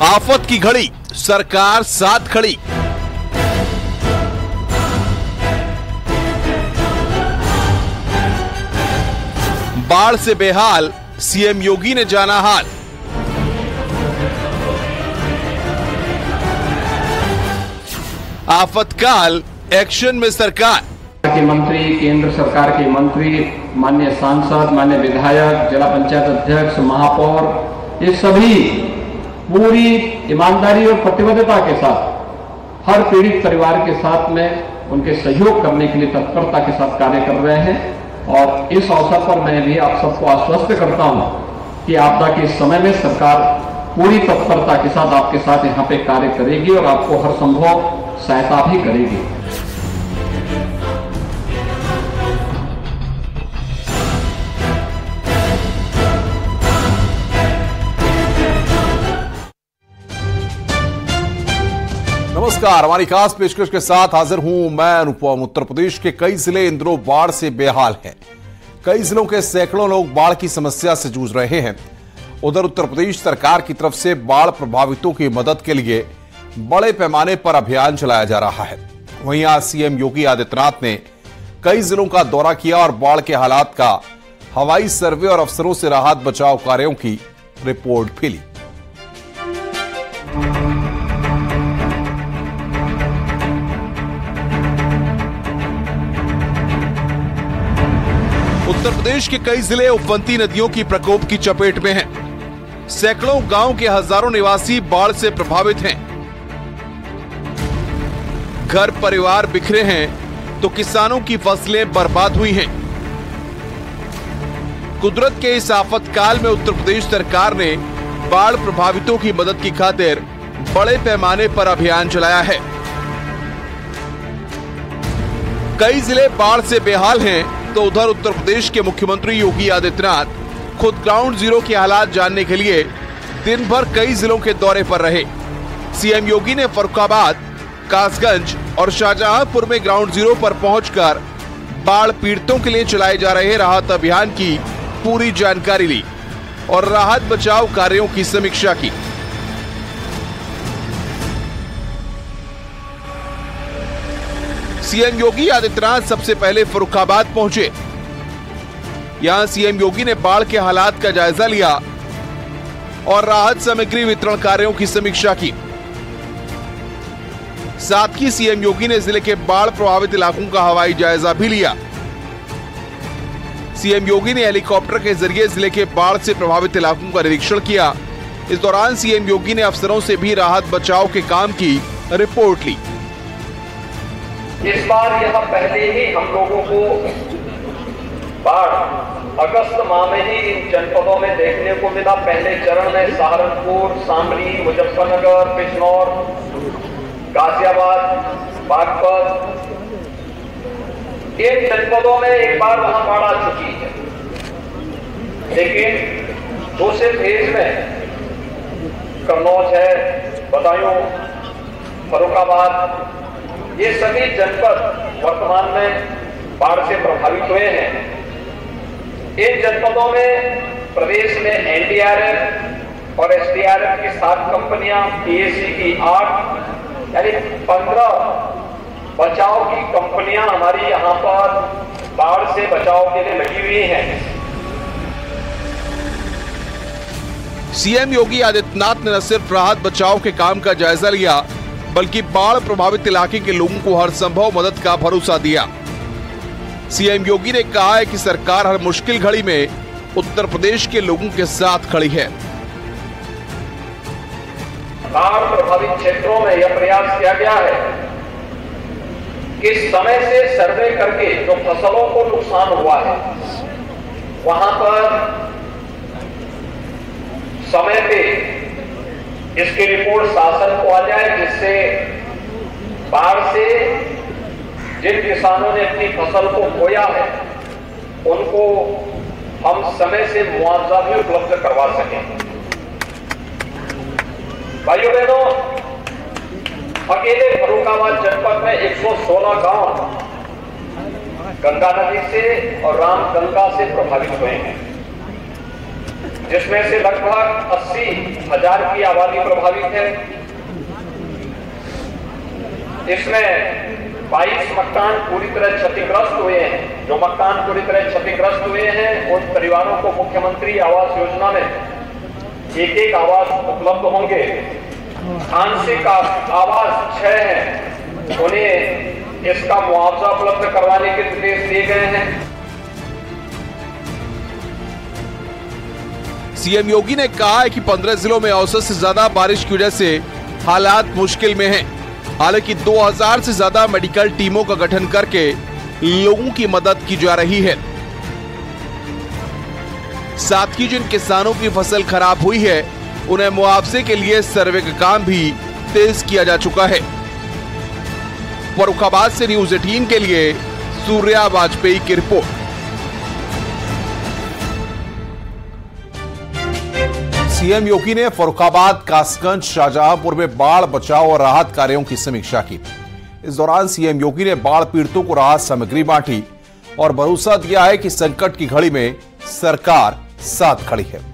आफत की घड़ी, सरकार साथ खड़ी। बाढ़ से बेहाल, सीएम योगी ने जाना हाल। आफतकाल, एक्शन में सरकार। के मंत्री, केंद्र सरकार के मंत्री, माननीय सांसद, माननीय विधायक, जिला पंचायत अध्यक्ष, महापौर, ये सभी पूरी ईमानदारी और प्रतिबद्धता के साथ हर पीड़ित परिवार के साथ में उनके सहयोग करने के लिए तत्परता के साथ कार्य कर रहे हैं। और इस अवसर पर मैं भी आप सबको आश्वस्त करता हूं कि आपदा के समय में सरकार पूरी तत्परता के साथ आपके साथ यहां पे कार्य करेगी और आपको हर संभव सहायता भी करेगी। नमस्कार, हमारी खास पेशकश के साथ हाजिर हूं मैं अनुपम। उत्तर प्रदेश के कई जिले इन दिनों बाढ़ से बेहाल हैं। कई जिलों के सैकड़ों लोग बाढ़ की समस्या से जूझ रहे हैं। उधर उत्तर प्रदेश सरकार की तरफ से बाढ़ प्रभावितों की मदद के लिए बड़े पैमाने पर अभियान चलाया जा रहा है। वहीं आज सीएम योगी आदित्यनाथ ने कई जिलों का दौरा किया और बाढ़ के हालात का हवाई सर्वे और अफसरों से राहत बचाव कार्यों की रिपोर्ट भी ली। उत्तर प्रदेश के कई जिले उफनती नदियों की प्रकोप की चपेट में हैं। सैकड़ों गांव के हजारों निवासी बाढ़ से प्रभावित हैं। घर परिवार बिखरे हैं तो किसानों की फसलें बर्बाद हुई हैं। कुदरत के इस आफतकाल में उत्तर प्रदेश सरकार ने बाढ़ प्रभावितों की मदद की खातिर बड़े पैमाने पर अभियान चलाया है। कई जिले बाढ़ से बेहाल हैं तो उधर उत्तर प्रदेश के मुख्यमंत्री योगी आदित्यनाथ खुद ग्राउंड जीरो के हालात जानने के लिए दिन भर कई जिलों के दौरे पर रहे। सीएम योगी ने फर्रुखाबाद, कासगंज और शाहजहांपुर में ग्राउंड जीरो पर पहुंचकर बाढ़ पीड़ितों के लिए चलाए जा रहे राहत अभियान की पूरी जानकारी ली और राहत बचाव कार्यों की समीक्षा की। सीएम योगी आदित्यनाथ सबसे पहले फर्रुखाबाद पहुंचे। यहां सीएम योगी ने बाढ़ के हालात का जायजा लिया और राहत सामग्री वितरण कार्यों की समीक्षा की। साथ ही सीएम योगी ने जिले के बाढ़ प्रभावित इलाकों का हवाई जायजा भी लिया। सीएम योगी ने हेलीकॉप्टर के जरिए जिले के बाढ़ से प्रभावित इलाकों का निरीक्षण किया। इस दौरान सीएम योगी ने अफसरों से भी राहत बचाव के काम की रिपोर्ट ली। इस बार यह पहले ही हम लोगों को बाढ़ अगस्त माह में ही इन जनपदों में देखने को मिला। पहले चरण में सहारनपुर, शामली, मुजफ्फरनगर, बिजनौर, गाजियाबाद, बागपत, इन जनपदों में एक बार वहां बाढ़ आ चुकी है। लेकिन दूसरे फेज में कन्नौज है, बदायूं, फर्रुखाबाद, ये सभी जनपद वर्तमान में बाढ़ से प्रभावित हुए हैं। इन जनपदों में प्रदेश में एनडीआरएफ और एसडीआरएफ की 7 कंपनियां, पीएसी की 8, यानी 15 बचाव की कंपनियां हमारी यहां पर बाढ़ से बचाव के लिए लगी हुई हैं। सीएम योगी आदित्यनाथ ने न सिर्फ राहत बचाव के काम का जायजा लिया बल्कि बाढ़ प्रभावित इलाके के लोगों को हर संभव मदद का भरोसा दिया। सीएम योगी ने कहा है कि सरकार हर मुश्किल घड़ी में उत्तर प्रदेश के लोगों के साथ खड़ी है। बाढ़ प्रभावित क्षेत्रों में यह प्रयास किया गया है कि समय से सर्वे करके जो फसलों को नुकसान हुआ है वहां पर समय पे इसकी रिपोर्ट शासन को आ जाए, जिससे बाढ़ से जिन किसानों ने अपनी फसल को खोया है उनको हम समय से मुआवजा भी उपलब्ध करवा सकें। भाइयों बहनों, अकेले फर्रुखाबाद जनपद में 116 गांव गंगा नदी से और रामगंगा से प्रभावित हुए हैं। जिसमें से लगभग 80,000 की आबादी प्रभावित है। इसमें 22 मकान पूरी तरह क्षतिग्रस्त हुए हैं। जो मकान पूरी तरह क्षतिग्रस्त हुए हैं उन परिवारों को मुख्यमंत्री आवास योजना में एक आवास उपलब्ध होंगे। आंशिक आवास 6 हैं, उन्हें इसका मुआवजा उपलब्ध करवाने के निर्देश दिए गए हैं। सीएम योगी ने कहा है कि 15 जिलों में औसत से ज्यादा बारिश की वजह से हालात मुश्किल में हैं। हालांकि 2000 से ज्यादा मेडिकल टीमों का गठन करके लोगों की मदद की जा रही है। साथ ही जिन किसानों की फसल खराब हुई है उन्हें मुआवजे के लिए सर्वे का काम भी तेज किया जा चुका है। फर्रुखाबाद से न्यूज़ 18 के लिए सूर्या वाजपेयी की रिपोर्ट। सीएम योगी ने फर्रुखाबाद, कासगंज, शाहजहांपुर में बाढ़ बचाव और राहत कार्यों की समीक्षा की। इस दौरान सीएम योगी ने बाढ़ पीड़ितों को राहत सामग्री बांटी और भरोसा दिया है कि संकट की घड़ी में सरकार साथ खड़ी है।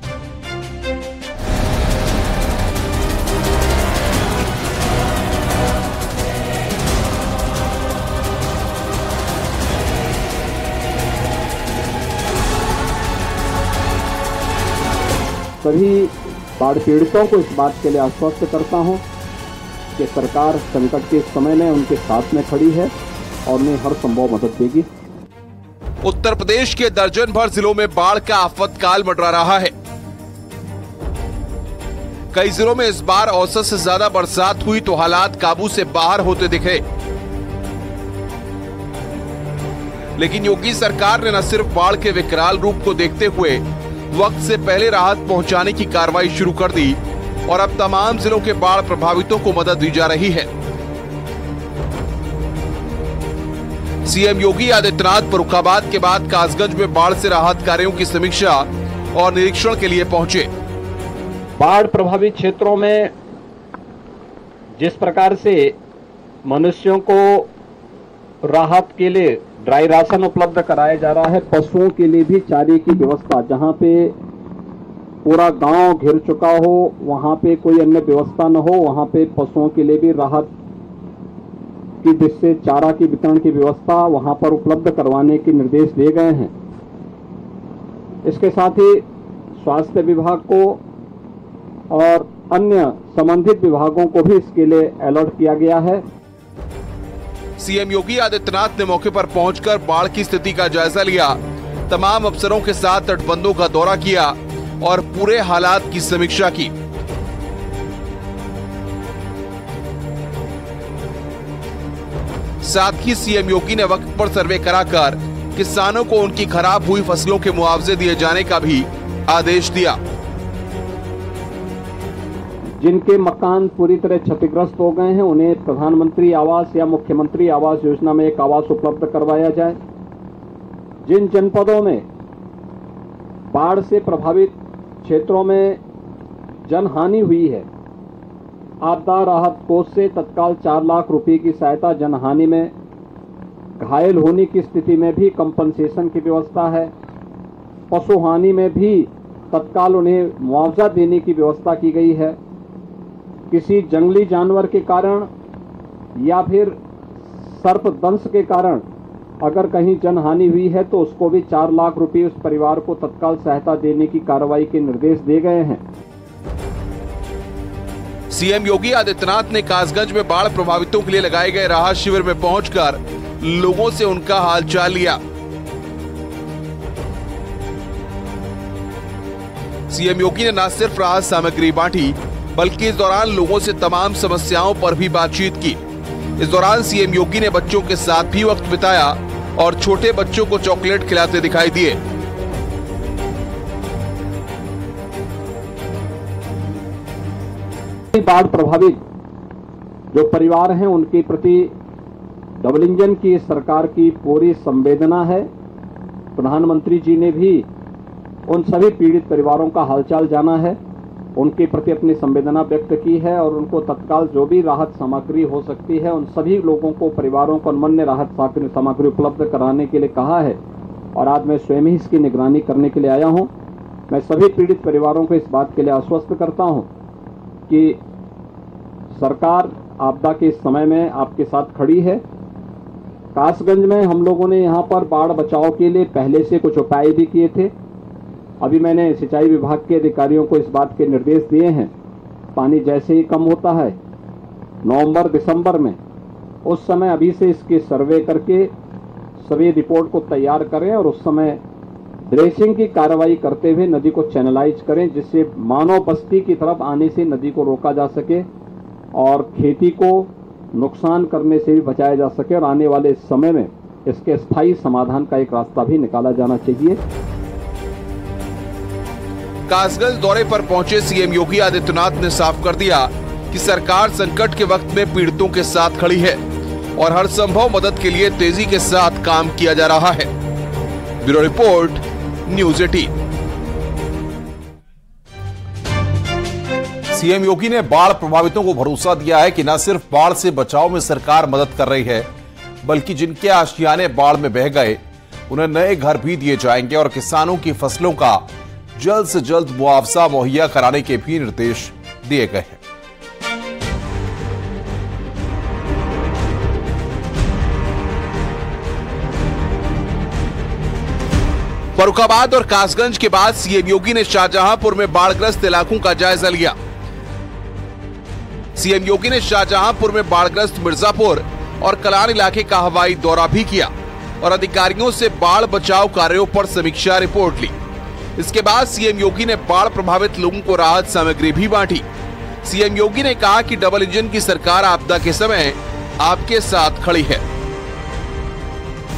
सभी बाढ़ पीड़ितों को इस बात के लिए आश्वस्त करता हूं कि सरकार संकट के समय में उनके साथ में खड़ी है और उन्हें हर संभव मदद देगी। उत्तर प्रदेश के दर्जन भर जिलों में बाढ़ का आफतकाल मंडरा रहा है। कई जिलों में इस बार औसत से ज्यादा बरसात हुई तो हालात काबू से बाहर होते दिखे। लेकिन योगी सरकार ने न सिर्फ बाढ़ के विकराल रूप को देखते हुए वक्त से पहले राहत पहुंचाने की कार्रवाई शुरू कर दी और अब तमाम जिलों के बाढ़ प्रभावितों को मदद दी जा रही है। सीएम योगी आदित्यनाथ फर्रुखाबाद के बाद कासगंज में बाढ़ से राहत कार्यों की समीक्षा और निरीक्षण के लिए पहुंचे। बाढ़ प्रभावित क्षेत्रों में जिस प्रकार से मनुष्यों को राहत के लिए ड्राई राशन उपलब्ध कराया जा रहा है, पशुओं के लिए भी चारे की व्यवस्था, जहां पे पूरा गांव घिर चुका हो, वहां पे कोई अन्य व्यवस्था न हो, वहां पे पशुओं के लिए भी राहत की जिससे चारा की वितरण की व्यवस्था वहां पर उपलब्ध करवाने के निर्देश दिए गए हैं। इसके साथ ही स्वास्थ्य विभाग को और अन्य संबंधित विभागों को भी इसके लिए अलर्ट किया गया है। सीएम योगी आदित्यनाथ ने मौके पर पहुंचकर बाढ़ की स्थिति का जायजा लिया, तमाम अफसरों के साथ तटबंधों का दौरा किया और पूरे हालात की समीक्षा की। साथ ही सीएम योगी ने वक्त पर सर्वे कराकर किसानों को उनकी खराब हुई फसलों के मुआवजे दिए जाने का भी आदेश दिया। जिनके मकान पूरी तरह क्षतिग्रस्त हो गए हैं उन्हें प्रधानमंत्री आवास या मुख्यमंत्री आवास योजना में एक आवास उपलब्ध करवाया जाए। जिन जनपदों में बाढ़ से प्रभावित क्षेत्रों में जनहानि हुई है, आपदा राहत कोष से तत्काल 4 लाख रुपए की सहायता, जनहानि में घायल होने की स्थिति में भी कंपनसेशन की व्यवस्था है। पशु हानि में भी तत्काल उन्हें मुआवजा देने की व्यवस्था की गई है। किसी जंगली जानवर के कारण या फिर सर्पदंश के कारण अगर कहीं जनहानि हुई है तो उसको भी 4 लाख रुपए उस परिवार को तत्काल सहायता देने की कार्रवाई के निर्देश दिए गए हैं। सीएम योगी आदित्यनाथ ने कासगंज में बाढ़ प्रभावितों के लिए लगाए गए राहत शिविर में पहुंचकर लोगों से उनका हालचाल लिया। सीएम योगी ने न सिर्फ राहत सामग्री बांटी बल्कि इस दौरान लोगों से तमाम समस्याओं पर भी बातचीत की। इस दौरान सीएम योगी ने बच्चों के साथ भी वक्त बिताया और छोटे बच्चों को चॉकलेट खिलाते दिखाई दिए। बाढ़ प्रभावित जो परिवार हैं उनके प्रति डबल इंजन की सरकार की पूरी संवेदना है। प्रधानमंत्री जी ने भी उन सभी पीड़ित परिवारों का हालचाल जाना है, उनके प्रति अपनी संवेदना व्यक्त की है और उनको तत्काल जो भी राहत सामग्री हो सकती है उन सभी लोगों को, परिवारों को अनमन्य राहत सामग्री उपलब्ध कराने के लिए कहा है। और आज मैं स्वयं ही इसकी निगरानी करने के लिए आया हूं। मैं सभी पीड़ित परिवारों को इस बात के लिए आश्वस्त करता हूं कि सरकार आपदा के इस समय में आपके साथ खड़ी है। कासगंज में हम लोगों ने यहां पर बाढ़ बचाव के लिए पहले से कुछ उपाय भी किए थे। अभी मैंने सिंचाई विभाग के अधिकारियों को इस बात के निर्देश दिए हैं, पानी जैसे ही कम होता है नवंबर दिसंबर में, उस समय अभी से इसके सर्वे करके सभी रिपोर्ट को तैयार करें और उस समय ड्रेसिंग की कार्रवाई करते हुए नदी को चैनलाइज करें, जिससे मानव बस्ती की तरफ आने से नदी को रोका जा सके और खेती को नुकसान करने से भी बचाया जा सके और आने वाले समय में इसके स्थायी समाधान का एक रास्ता भी निकाला जाना चाहिए। कासगंज दौरे पर पहुंचे सीएम योगी आदित्यनाथ ने साफ कर दिया कि सरकार संकट के वक्त में पीड़ितों के साथ खड़ी है और हर संभव मदद के लिए तेजी के साथ काम किया जा रहा है। Bureau report, news 18। सीएम योगी ने बाढ़ प्रभावितों को भरोसा दिया है कि न सिर्फ बाढ़ से बचाव में सरकार मदद कर रही है, बल्कि जिनके आशियाने बाढ़ में बह गए उन्हें नए घर भी दिए जाएंगे और किसानों की फसलों का जल्द से जल्द मुआवजा मुहैया कराने के भी निर्देश दिए गए हैं। फर्रुखाबाद और कासगंज के बाद सीएम योगी ने शाहजहांपुर में बाढ़ग्रस्त इलाकों का जायजा लिया। सीएम योगी ने शाहजहांपुर में बाढ़ग्रस्त मिर्जापुर और कलान इलाके का हवाई दौरा भी किया और अधिकारियों से बाढ़ बचाव कार्यों पर समीक्षा रिपोर्ट ली। इसके बाद सीएम योगी ने बाढ़ प्रभावित लोगों को राहत सामग्री भी बांटी। सीएम योगी ने कहा कि डबल इंजन की सरकार आपदा के समय आपके साथ खड़ी है।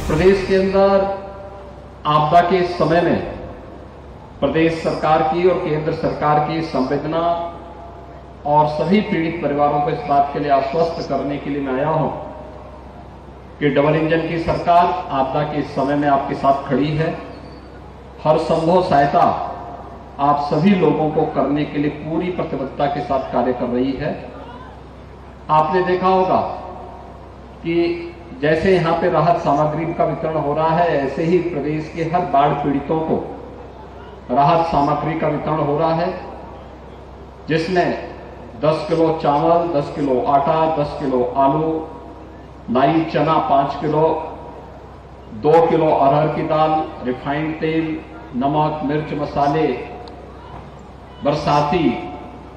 प्रदेश के अंदर आपदा के समय में प्रदेश सरकार की और केंद्र सरकार की संवेदना और सभी पीड़ित परिवारों को इस बात के लिए आश्वस्त करने के लिए मैं आया हूं कि डबल इंजन की सरकार आपदा के इस समय में आपके साथ खड़ी है। हर संभव सहायता आप सभी लोगों को करने के लिए पूरी प्रतिबद्धता के साथ कार्य कर रही है। आपने देखा होगा कि जैसे यहां पे राहत सामग्री का वितरण हो रहा है, ऐसे ही प्रदेश के हर बाढ़ पीड़ितों को राहत सामग्री का वितरण हो रहा है, जिसमें 10 किलो चावल, 10 किलो आटा, 10 किलो आलू, लाई चना 5 किलो, 2 किलो अरहर की दाल, रिफाइंड तेल, नमक, मिर्च, मसाले, बरसाती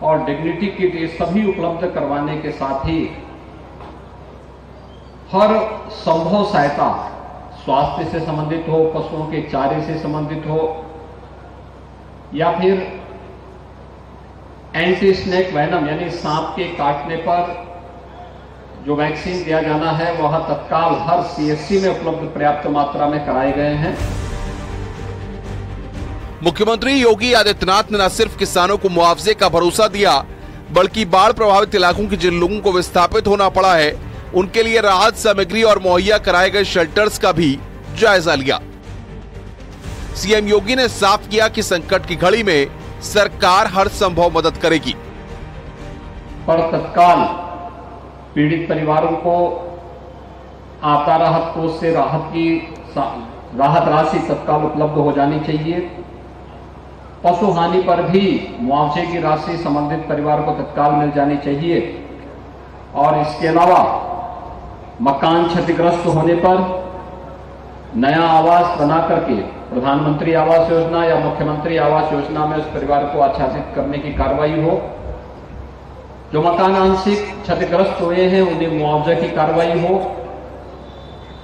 और डिग्निटी किट, ये सभी उपलब्ध करवाने के साथ ही हर संभव सहायता स्वास्थ्य से संबंधित हो, पशुओं के चारे से संबंधित हो या फिर एंटी स्नेक वेनम यानी सांप के काटने पर जो वैक्सीन दिया जाना है वह तत्काल हर सीएचसी में उपलब्ध पर्याप्त मात्रा में कराए गए हैं। मुख्यमंत्री योगी आदित्यनाथ ने न सिर्फ किसानों को मुआवजे का भरोसा दिया, बल्कि बाढ़ प्रभावित इलाकों के जिन लोगों को विस्थापित होना पड़ा है उनके लिए राहत सामग्री और मुहैया कराए गए शेल्टर्स का भी जायजा लिया। सीएम योगी ने साफ किया कि संकट की घड़ी में सरकार हर संभव मदद करेगी और तत्काल पीड़ित परिवारों को आपदा राहत कोष से राहत राशि तत्काल उपलब्ध हो जानी चाहिए। पशु हानि पर भी मुआवजे की राशि संबंधित परिवार को तत्काल मिल जानी चाहिए और इसके अलावा मकान क्षतिग्रस्त होने पर नया आवास बना करके प्रधानमंत्री आवास योजना या मुख्यमंत्री आवास योजना में उस परिवार को आच्छादित करने की कार्रवाई हो। जो मकान आंशिक क्षतिग्रस्त हुए हैं उन्हें मुआवजा की कार्रवाई हो।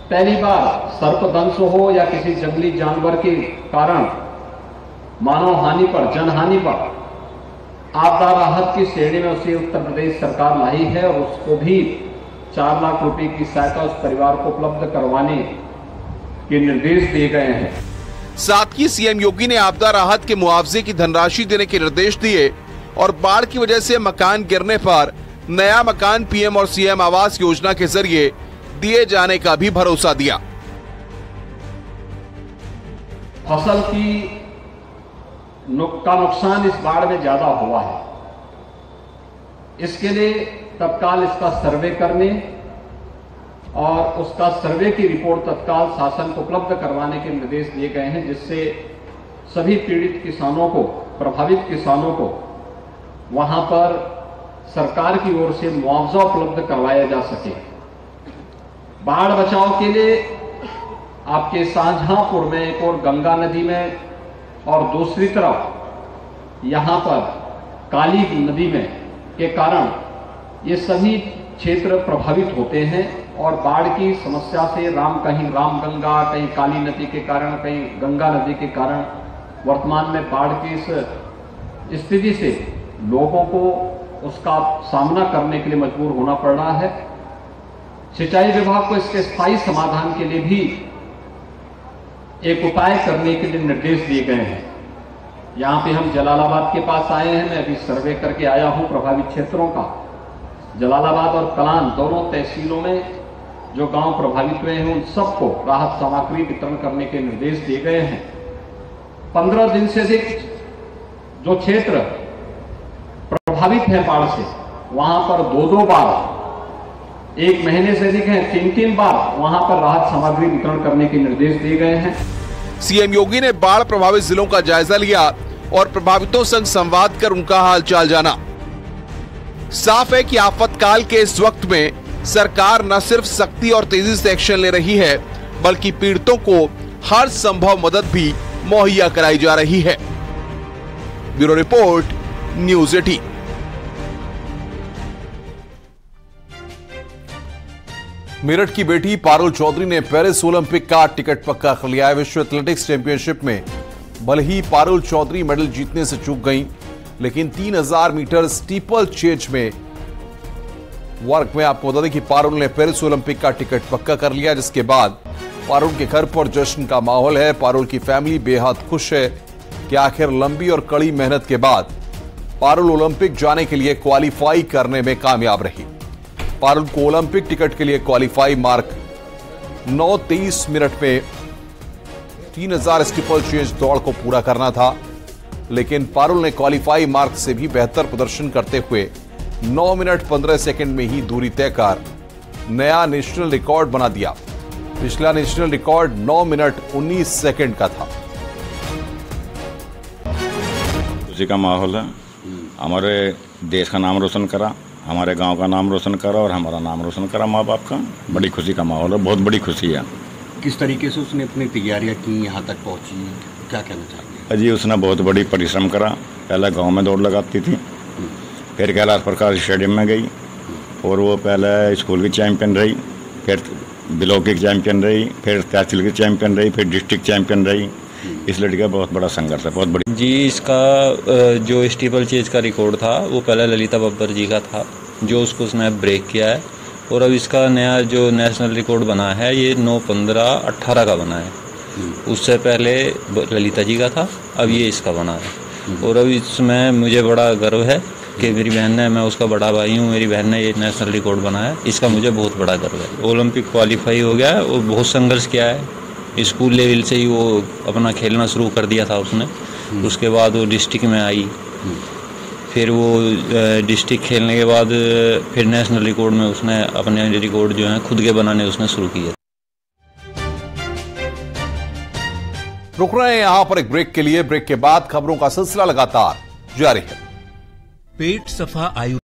पहली बार सर्पदंश हो या किसी जंगली जानवर के कारण मानव हानि पर, जनहानि पर आपदा राहत की श्रेणी में उसे उत्तर प्रदेश सरकार लाई है और उसको भी 4 लाख रुपए की सहायता उस परिवार को उपलब्ध करवाने के निर्देश दिए गए हैं। साथ ही सीएम योगी ने आपदा राहत के मुआवजे की धनराशि देने के निर्देश दिए और बाढ़ की वजह से मकान गिरने पर नया मकान पीएम और सीएम आवास योजना के जरिए दिए जाने का भी भरोसा दिया। फसल का नुकसान इस बाढ़ में ज्यादा हुआ है, इसके लिए तत्काल इसका सर्वे करने और उसका सर्वे की रिपोर्ट तत्काल शासन को उपलब्ध करवाने के निर्देश दिए गए हैं, जिससे सभी पीड़ित किसानों को, प्रभावित किसानों को वहां पर सरकार की ओर से मुआवजा उपलब्ध करवाया जा सके। बाढ़ बचाव के लिए आपके शाहजहांपुर में एक और गंगा नदी में और दूसरी तरफ यहां पर काली नदी में के कारण ये सभी क्षेत्र प्रभावित होते हैं और बाढ़ की समस्या से कहीं रामगंगा, कहीं काली नदी के कारण, कहीं गंगा नदी के कारण वर्तमान में बाढ़ की इस स्थिति से लोगों को उसका सामना करने के लिए मजबूर होना पड़ रहा है। सिंचाई विभाग को इसके स्थायी समाधान के लिए भी एक उपाय करने के लिए निर्देश दिए गए हैं। यहां पे हम जलालाबाद के पास आए हैं, मैं अभी सर्वे करके आया हूं प्रभावित क्षेत्रों का। जलालाबाद और कलान दोनों तहसीलों में जो गांव प्रभावित हुए हैं उन सबको राहत सामग्री वितरण करने के निर्देश दिए गए हैं। 15 दिन से अधिक जो क्षेत्र प्रभावित है बाढ़ से, वहां पर 2-2 बार, 1 महीने से अधिक है 3-3 बार वहां पर राहत सामग्री वितरण करने के निर्देश दिए गए हैं। सीएम योगी ने बाढ़ प्रभावित जिलों का जायजा लिया और प्रभावितों संग संवाद कर उनका हालचाल जाना। साफ है कि आफतकाल के इस वक्त में सरकार न सिर्फ सख्ती और तेजी से एक्शन ले रही है, बल्कि पीड़ितों को हर संभव मदद भी मुहैया कराई जा रही है। Bureau report, news 18। मेरठ की बेटी पारुल चौधरी ने पेरिस ओलंपिक का टिकट पक्का कर लिया है। विश्व एथलेटिक्स चैंपियनशिप में भले ही पारुल चौधरी मेडल जीतने से चूक गईं, लेकिन 3000 मीटर स्टीपल चेज में वर्ग में आपको बता दें कि पारुल ने पेरिस ओलंपिक का टिकट पक्का कर लिया, जिसके बाद पारुल के घर पर जश्न का माहौल है। पारुल की फैमिली बेहद खुश है कि आखिर लंबी और कड़ी मेहनत के बाद पारुल ओलंपिक जाने के लिए क्वालिफाई करने में कामयाब रही। पारुल को ओलंपिक टिकट के लिए क्वालिफाई मार्क 9:23 मिनट में 3000 स्टीपल चेज दौड़ को पूरा करना था, लेकिन पारुल ने क्वालिफाई मार्क से भी बेहतर प्रदर्शन करते हुए 9 मिनट 15 सेकंड में ही दूरी तय कर नया नेशनल रिकॉर्ड बना दिया। पिछला नेशनल रिकॉर्ड 9 मिनट 19 सेकंड का था। खुशी का माहौल है। हमारे देश का नाम रोशन करा, हमारे गांव का नाम रोशन करा और हमारा नाम रोशन करा माँ बाप का। बड़ी खुशी का माहौल है, बहुत बड़ी खुशी है। किस तरीके से उसने अपनी तैयारियां की, यहाँ तक पहुँची, क्या कहना चाहिए? जी, उसने बहुत बड़ी परिश्रम करा। पहले गांव में दौड़ लगाती थी, फिर कैलाश प्रकाश स्टेडियम में गई और वो पहले स्कूल की चैंपियन रही, फिर ब्लॉक की चैंपियन रही, फिर तहसील की चैंपियन रही, फिर डिस्ट्रिक्ट चैंपियन रही। इस लड़की का बहुत बड़ा संघर्ष है, बहुत बड़ी। जी, इसका जो स्टीपल चेज का रिकॉर्ड था वो पहले ललिता बब्बर जी का था, जो उसने ब्रेक किया है। और अब इसका नया जो नेशनल रिकॉर्ड बना है ये 9:15:18 का बना है। उससे पहले ललिता जी का था, अब ये इसका बना है। और अब इसमें मुझे बड़ा गर्व है कि मेरी बहन ने, मैं उसका बड़ा भाई हूँ, मेरी बहन ने ये नेशनल रिकॉर्ड बनाया है। इसका मुझे बहुत बड़ा गर्व है। ओलंपिक क्वालिफाई हो गया है और बहुत संघर्ष किया है। स्कूल लेवल से ही वो अपना खेलना शुरू कर दिया था उसने। उसके बाद वो डिस्ट्रिक्ट में आई, फिर वो डिस्ट्रिक्ट खेलने के बाद फिर नेशनल रिकॉर्ड में उसने अपने रिकॉर्ड जो है खुद के बनाने उसने शुरू किए। रुक रहे हैं यहां पर एक ब्रेक के लिए। ब्रेक के बाद खबरों का सिलसिला लगातार जारी है। पेट सफा आयु